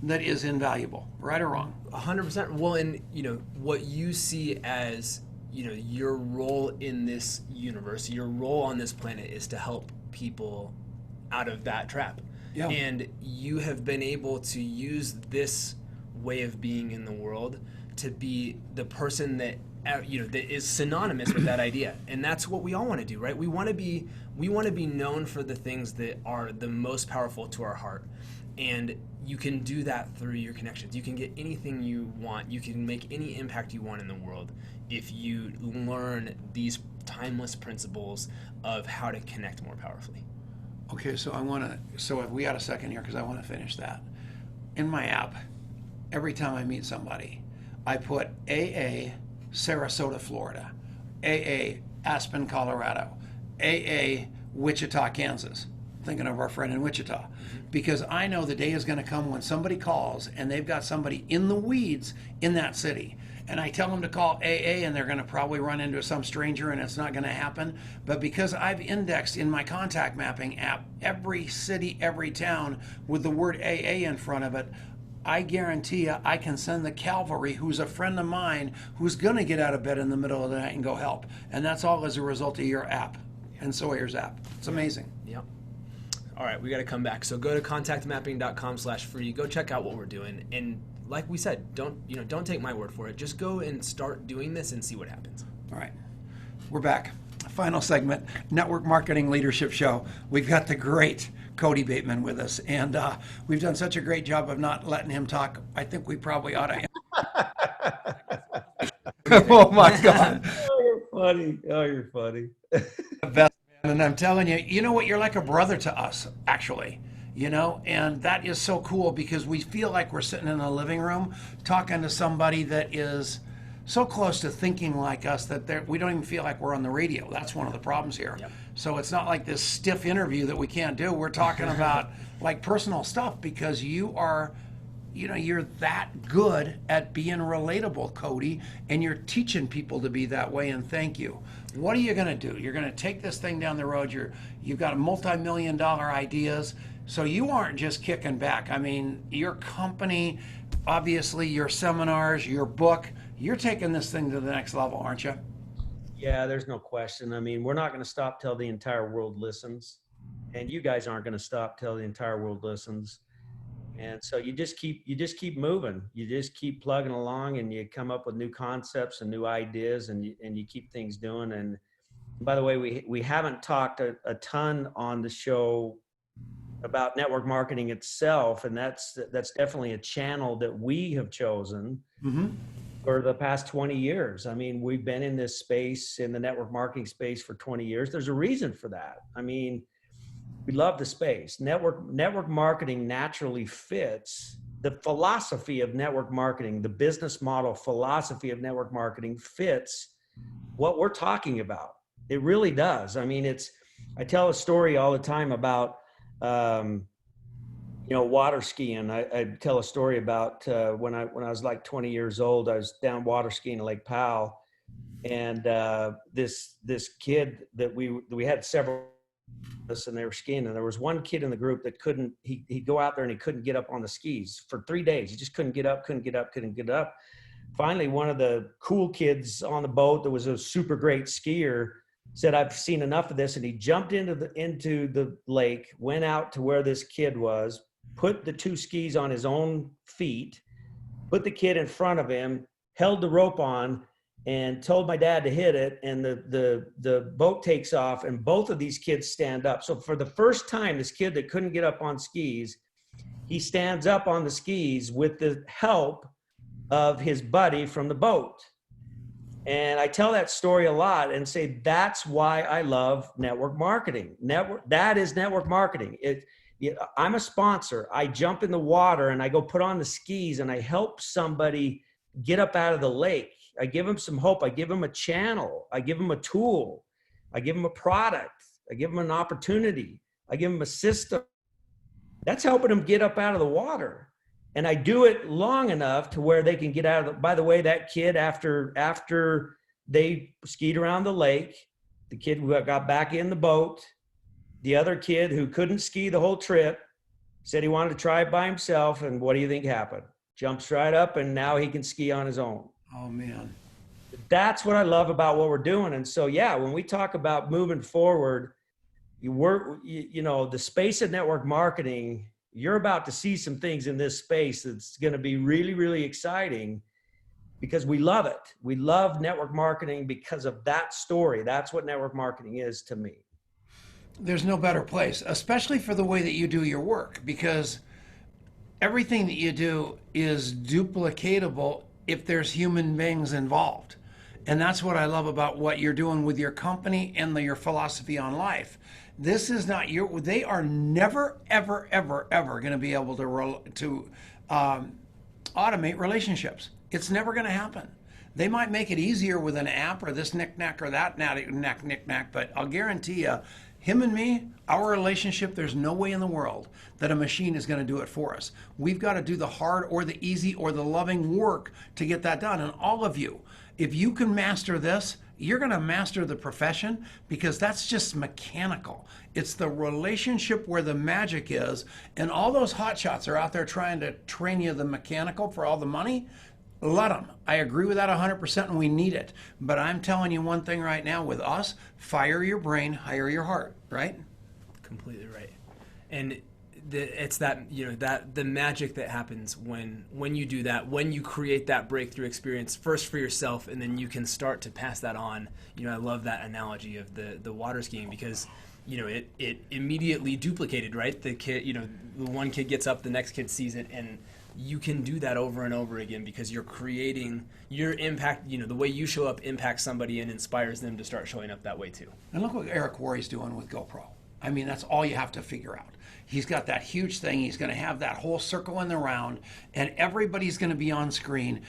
that is invaluable, right or wrong? 100%. Well, and you know what you see as, you know, your role in this universe, your role on this planet is to help people out of that trap. Yeah. And you have been able to use this way of being in the world to be the person that, you know, that is synonymous with that idea. And that's what we all want to do, right? We want to be known for the things that are the most powerful to our heart. And you can do that through your connections. You can get anything you want. You can make any impact you want in the world if you learn these timeless principles of how to connect more powerfully. Okay, so if we got a second here, because I want to finish that. In my app, every time I meet somebody, I put AA Sarasota, Florida, AA Aspen, Colorado, AA Wichita, Kansas. Thinking of our friend in Wichita, because I know the day is going to come when somebody calls and they've got somebody in the weeds in that city. And I tell them to call AA and they're going to probably run into some stranger and it's not going to happen. But because I've indexed in my contact mapping app every city, every town with the word AA in front of it, I guarantee you I can send the cavalry, who's a friend of mine, who's going to get out of bed in the middle of the night and go help. And that's all as a result of your app and Sawyer's app. It's amazing. Yep. All right, we got to come back. So go to contactmapping.com/free. Go check out what we're doing. And like we said, don't take my word for it. Just go and start doing this and see what happens. All right, we're back. Final segment, Network Marketing Leadership Show. We've got the great Kody Bateman with us, and we've done such a great job of not letting him talk. I think we probably ought to. Oh my God! Oh, you're funny. Oh, you're funny. The best. And I'm telling you, you know what? You're like a brother to us, actually, you know, and that is so cool because we feel like we're sitting in a living room talking to somebody that is so close to thinking like us that we don't even feel like we're on the radio. That's one of the problems here. Yep. So it's not like this stiff interview that we can't do. We're talking about like personal stuff because you are, you know, you're that good at being relatable, Kody, and you're teaching people to be that way, and thank you. What are you going to do? You're going to take this thing down the road. You've got multi-million-dollar ideas, so you aren't just kicking back. I mean, your company, obviously your seminars, your book, you're taking this thing to the next level, aren't you? Yeah, there's no question. I mean, we're not going to stop till the entire world listens, and you guys aren't going to stop till the entire world listens. And so you just keep moving. You just keep plugging along, and you come up with new concepts and new ideas, and you keep things doing. And by the way, we haven't talked a ton on the show about network marketing itself, and that's definitely a channel that we have chosen for the past 20 years. I mean, we've been in this space, in the network marketing space, for 20 years. There's a reason for that. I mean, we love the space. Network marketing naturally fits the philosophy of network marketing. The business model philosophy of network marketing fits what we're talking about. It really does. I mean, I tell a story all the time about, water skiing. I tell a story about when I was like 20 years old. I was down water skiing in Lake Powell, and this kid that we had several and they were skiing, and there was one kid in the group that couldn't, he'd go out there and he couldn't get up on the skis for 3 days. He just couldn't get up. Finally, one of the cool kids on the boat that was a super great skier said, I've seen enough of this. And he jumped into the lake, went out to where this kid was, put the 2 skis on his own feet, put the kid in front of him, held the rope on, and told my dad to hit it. And the boat takes off, and both of these kids stand up. So for the first time, this kid that couldn't get up on skis, he stands up on the skis with the help of his buddy from the boat. And I tell that story a lot and say, that's why I love network marketing. That is network marketing. I'm a sponsor. I jump in the water and I go put on the skis and I help somebody get up out of the lake. I give them some hope. I give them a channel. I give them a tool. I give them a product. I give them an opportunity. I give them a system. That's helping them get up out of the water. And I do it long enough to where they can get out of the, by the way, that kid, after they skied around the lake, the kid who got back in the boat, the other kid who couldn't ski the whole trip said he wanted to try it by himself. And what do you think happened? Jumps right up, and now he can ski on his own. Oh, man. That's what I love about what we're doing. And so, yeah, when we talk about moving forward, the space of network marketing, you're about to see some things in this space that's going to be really, really exciting because we love it. We love network marketing because of that story. That's what network marketing is to me. There's no better place, especially for the way that you do your work, because everything that you do is duplicatable if there's human beings involved. And that's what I love about what you're doing with your company and your philosophy on life. This is not they are never, ever, ever, ever going to be able to automate relationships. It's never going to happen. They might make it easier with an app or this knick-knack or that knick-knack, but I'll guarantee you, him and me, our relationship, there's no way in the world that a machine is going to do it for us. We've got to do the hard or the easy or the loving work to get that done. And all of you, if you can master this, you're going to master the profession, because that's just mechanical. It's the relationship where the magic is. And all those hotshots are out there trying to train you the mechanical for all the money. Let them. I agree with that 100%, and we need it. But I'm telling you one thing right now with us, fire your brain, hire your heart, right? Completely right. And it's that, that the magic that happens when you do that, when you create that breakthrough experience first for yourself, and then you can start to pass that on. I love that analogy of the water skiing, because it immediately duplicated, right? The kid, the one kid gets up, the next kid sees it, and you can do that over and over again because you're creating your impact. The way you show up impacts somebody and inspires them to start showing up that way too. And look what Eric Worre is doing with GoPro. I mean, that's all you have to figure out. He's got that huge thing. He's going to have that whole circle in the round, and everybody's going to be on screen.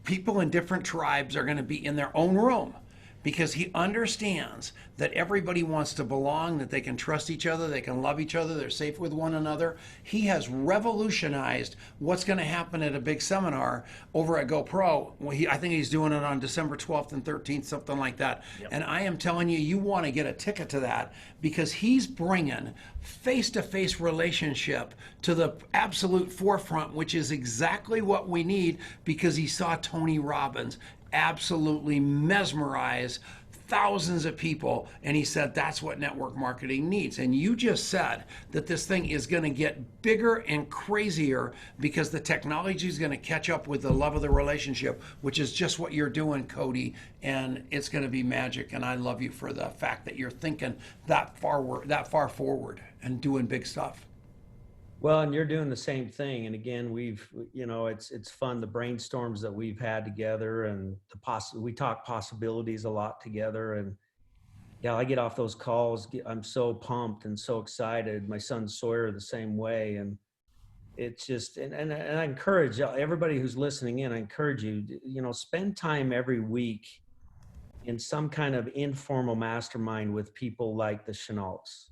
People in different tribes are going to be in their own room, because he understands that everybody wants to belong, that they can trust each other, they can love each other, they're safe with one another. He has revolutionized what's going to happen at a big seminar over at GoPro. I think he's doing it on December 12th and 13th, something like that. Yep. And I am telling you, you want to get a ticket to that, because he's bringing face-to-face relationship to the absolute forefront, which is exactly what we need, because he saw Tony Robbins absolutely mesmerize thousands of people, and he said that's what network marketing needs. And you just said that this thing is going to get bigger and crazier because the technology is going to catch up with the love of the relationship, which is just what you're doing, Kody, and it's going to be magic. And I love you for the fact that you're thinking that far forward and doing big stuff. Well, and you're doing the same thing. And again, it's fun, the brainstorms that we've had together, and we talk possibilities a lot together. And yeah, I get off those calls, I'm so pumped and so excited. My son Sawyer the same way. And it's just, and I encourage everybody who's listening in, I encourage you, spend time every week in some kind of informal mastermind with people like the Chenaults.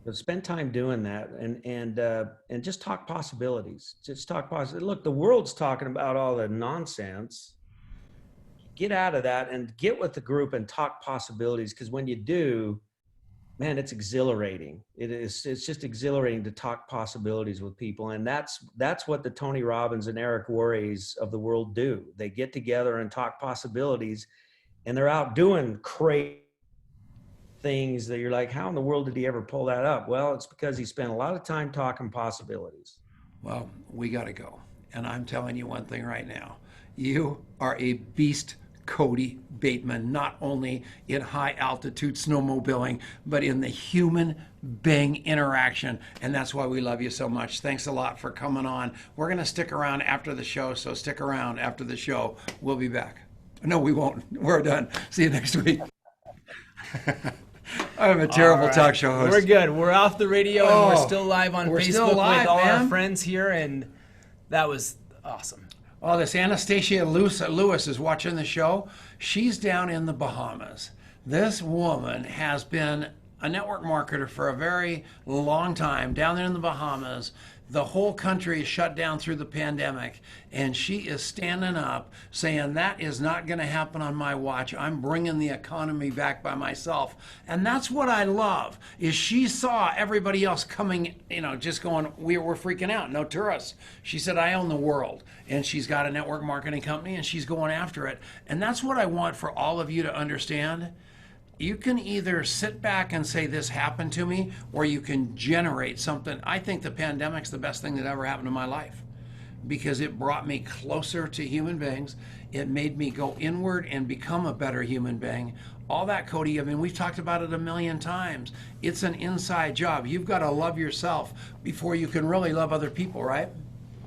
But spend time doing that, and just talk possibilities. Look, the world's talking about all the nonsense. Get out of that and get with the group and talk possibilities, because when you do, man, it's exhilarating. It's just exhilarating to talk possibilities with people. And that's what the Tony Robbins and Eric Worres of the world do. They get together and talk possibilities, and they're out doing crazy things that you're like, how in the world did he ever pull that up? Well, it's because he spent a lot of time talking possibilities. Well, we got to go. And I'm telling you one thing right now. You are a beast, Kody Bateman, not only in high altitude snowmobiling, but in the human being interaction. And that's why we love you so much. Thanks a lot for coming on. We're going to stick around after the show. So stick around after the show. We'll be back. No, we won't. We're done. See you next week. I'm a terrible talk show host. We're good. We're off the radio and we're still live on Facebook with all our friends here, and that was awesome. Oh, this Anastasia Lewis is watching the show. She's down in the Bahamas. This woman has been a network marketer for a very long time down there in the Bahamas. The whole country is shut down through the pandemic, and she is standing up saying that is not going to happen on my watch. I'm bringing the economy back by myself. And that's what I love, is she saw everybody else coming, just going, we're freaking out, no tourists. She said, I own the world. And she's got a network marketing company, and she's going after it. And that's what I want for all of you to understand. You can either sit back and say this happened to me, or you can generate something. I think the pandemic's the best thing that ever happened in my life, because it brought me closer to human beings. It made me go inward and become a better human being. All that, Kody, I mean, we've talked about it a million times. It's an inside job. You've got to love yourself before you can really love other people, right?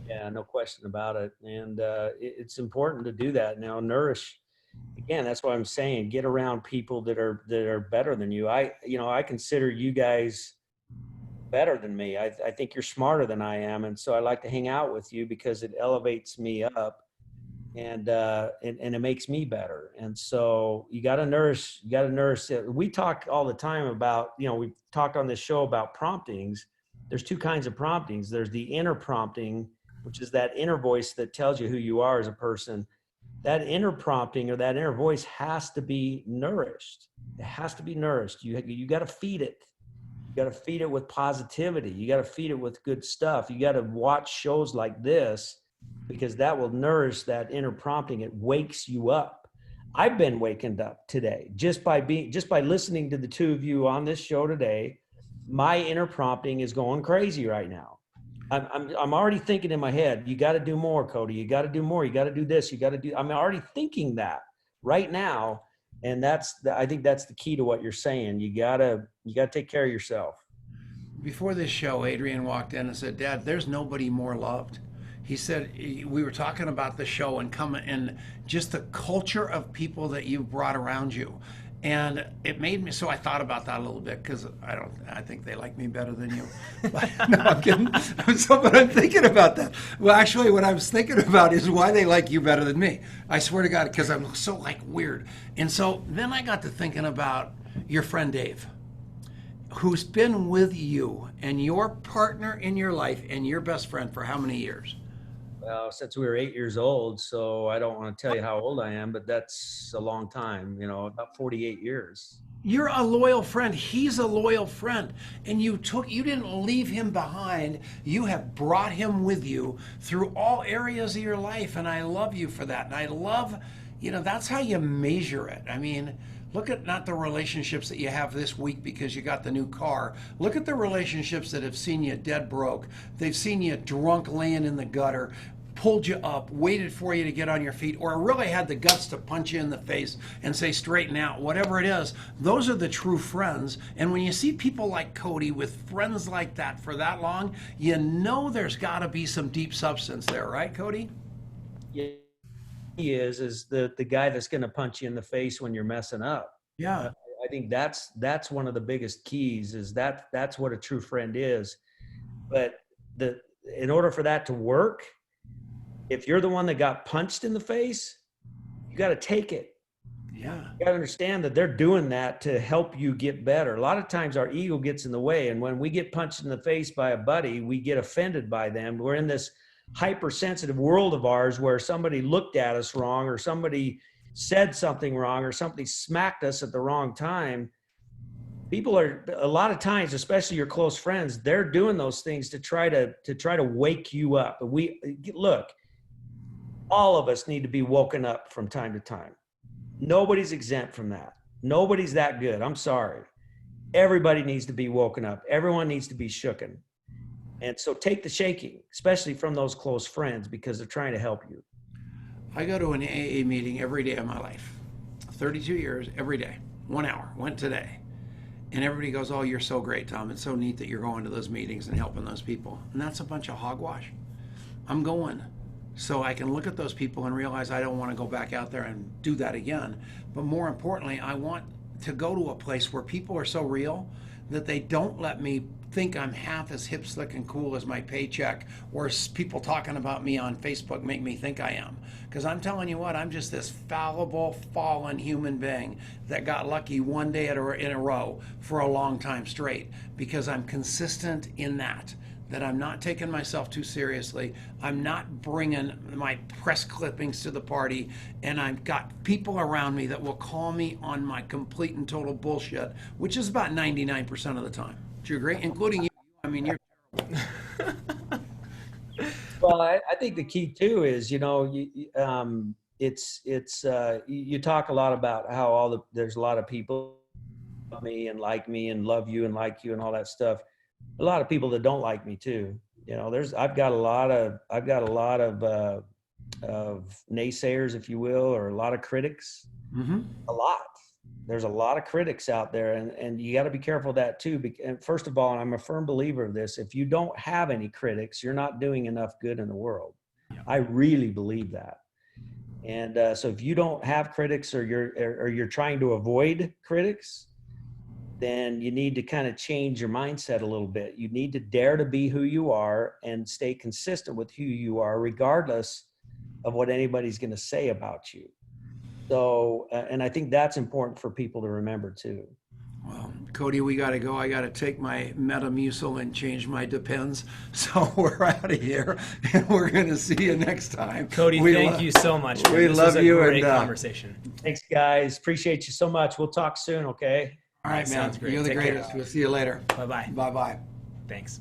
Yeah, no question about it. And it's important to do that. Now, nourish. Again, that's what I'm saying. Get around people that are better than you. I consider you guys better than me. I think you're smarter than I am, and so I like to hang out with you because it elevates me up, and it makes me better. And so you got to nourish. You got to nourish it. We talk all the time about, we talked on this show about promptings. There's two kinds of promptings. There's the inner prompting, which is that inner voice that tells you who you are as a person. That inner prompting or that inner voice has to be nourished. It has to be nourished. You got to feed it. You got to feed it with positivity. You got to feed it with good stuff. You got to watch shows like this, because that will nourish that inner prompting. It wakes you up. I've been wakened up today just by listening to the two of you on this show today. My inner prompting is going crazy right now. I'm already thinking in my head, you got to do more, Kody. You got to do more. You got to do this. You got to do. I'm already thinking that right now, and I think that's the key to what you're saying. You gotta take care of yourself. Before this show, Adrian walked in and said, "Dad, there's nobody more loved." He said, we were talking about the show and just the culture of people that you've brought around you. And it made me, so I thought about that a little bit, because I think they like me better than you. But, no, I'm kidding. But I'm thinking about that. Well, actually, what I was thinking about is why they like you better than me. I swear to God, because I'm so weird. And so then I got to thinking about your friend Dave, who's been with you and your partner in your life and your best friend for how many years? Well, since we were 8 years old, so I don't want to tell you how old I am, but that's a long time, about 48 years. You're a loyal friend. He's a loyal friend. And you didn't leave him behind. You have brought him with you through all areas of your life. And I love you for that. And I love, that's how you measure it. I mean, look at not the relationships that you have this week because you got the new car. Look at the relationships that have seen you dead broke. They've seen you drunk laying in the gutter, pulled you up, waited for you to get on your feet, or really had the guts to punch you in the face and say, straighten out, whatever it is. Those are the true friends. And when you see people like Kody with friends like that for that long, there's got to be some deep substance there, right, Kody? Yeah, he is the guy that's going to punch you in the face when you're messing up. Yeah. I think that's one of the biggest keys, is that's what a true friend is. But in order for that to work, if you're the one that got punched in the face, you got to take it. Yeah. You got to understand that they're doing that to help you get better. A lot of times our ego gets in the way. And when we get punched in the face by a buddy, we get offended by them. We're in this hypersensitive world of ours where somebody looked at us wrong, or somebody said something wrong, or somebody smacked us at the wrong time. people are, a lot of times, especially your close friends, they're doing those things to try to wake you up. Look, all of us need to be woken up from time to time. Nobody's exempt from that. Nobody's that good. I'm sorry. Everybody needs to be woken up. Everyone needs to be shooken. And so take the shaking, especially from those close friends, because they're trying to help you. I go to an AA meeting every day of my life. 32 years, every day. 1 hour. Went today. And everybody goes, oh, you're so great, Tom. It's so neat that you're going to those meetings and helping those people. And that's a bunch of hogwash. I'm going so I can look at those people and realize I don't want to go back out there and do that again. But more importantly, I want to go to a place where people are so real that they don't let me think I'm half as hip, slick, and cool as my paycheck, or people talking about me on Facebook make me think I am. Because I'm telling you what, I'm just this fallible, fallen human being that got lucky one day in a row for a long time straight, because I'm consistent in that I'm not taking myself too seriously. I'm not bringing my press clippings to the party, and I've got people around me that will call me on my complete and total bullshit, which is about 99% of the time. Do you agree? Including you. I mean, you're terrible. Well, I think the key too is, you talk a lot about how there's a lot of people love me and like me and love you and like you and all that stuff. A lot of people that don't like me too. I've got a lot of naysayers, if you will, or a lot of critics. Mm-hmm. There's a lot of critics out there, and you got to be careful of that too. And first of all, and I'm a firm believer of this, if you don't have any critics, you're not doing enough good in the world. Yeah. I really believe that. And so if you don't have critics, or you're trying to avoid critics, then you need to kind of change your mindset a little bit. You need to dare to be who you are and stay consistent with who you are, regardless of what anybody's going to say about you. So, and I think that's important for people to remember too. Well, Kody, we got to go. I got to take my Metamucil and change my Depends. So we're out of here, and we're going to see you next time. Kody, thank you so much. We love you. Great conversation. Thanks, guys. Appreciate you so much. We'll talk soon, okay? All right, man. Sounds great. You're the Take greatest. care. We'll see you later. Bye-bye. Bye-bye. Thanks.